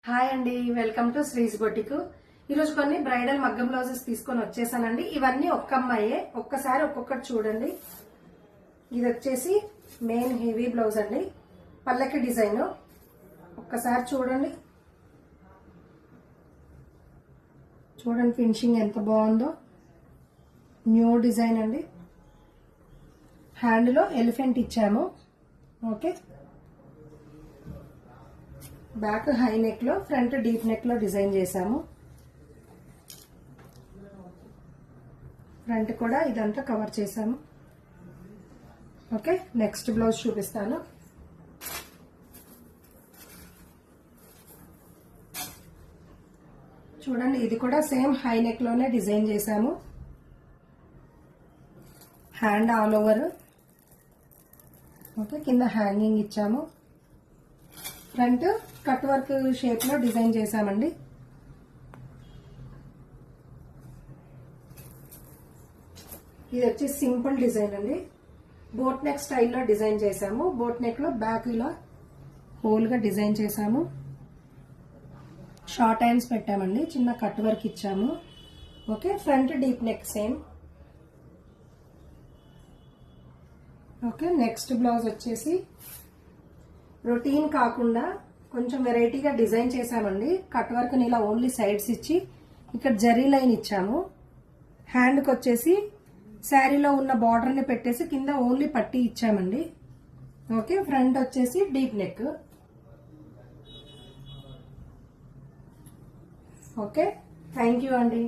Hi అండి, welcome to శ్రీస్ boutique. ఈరోజు కొన్ని బ్రైడల్ మగ్గం బ్లౌజెస్ తీసుకొని వచ్చేసానండి. ఇవన్నీ ఒక్క అమ్మాయే, ఒక్కసారి ఒక్కొక్కటి చూడండి. ఇది వచ్చేసి మెయిన్ హెవీ బ్లౌజ్ అండి, పల్లకి డిజైన్. ఒక్కసారి చూడండి, చూడండి ఫినిషింగ్ ఎంత బాగుందో. న్యూ డిజైన్ అండి. హ్యాండ్ లో ఎలిఫెంట్ ఇచ్చాము. ఓకే, బ్యాక్ హై నెక్ లో, ఫ్రంట్ డీప్ నెక్ లో డిజైన్ చేశాము. ఫ్రంట్ కూడా ఇదంతా కవర్ చేశాము. ఓకే, నెక్స్ట్ బ్లౌజ్ చూపిస్తాను. చూడండి, ఇది కూడా సేమ్ హై నెక్ లోనే డిజైన్ చేశాము. Hand all over. ఓకే, కింద హ్యాంగింగ్ ఇచ్చాము. ఫ్రంట్ కట్ వర్క్ షేప్ లో డిజైన్ చేశామండి. ఇది వచ్చి సింపుల్ డిజైన్ అండి, బోట్ నెక్ స్టైల్లో డిజైన్ చేశాము. బోట్ నెక్ లో బ్యాక్ ఇలా హోల్ గా డిజైన్ చేశాము. షార్ట్ హ్యాండ్స్ పెట్టామండి, చిన్న కట్ వర్క్ ఇచ్చాము. Okay, front deep neck same. Okay, next blouse వచ్చేసి రొటీన్ కాకుండా కొంచెం వెరైటీగా డిజైన్ చేశామండి. కట్ వర్క్ ని ఇలా ఓన్లీ సైడ్స్ ఇచ్చి ఇక్కడ జరీ లైన్ ఇచ్చాము. హ్యాండ్ కి వచ్చేసి శారీలో ఉన్న బార్డర్ ని పెట్టేసి కింద ఓన్లీ పట్టీ ఇచ్చామండి. ఓకే, ఫ్రంట్ వచ్చేసి deep neck. Okay, thank you అండి.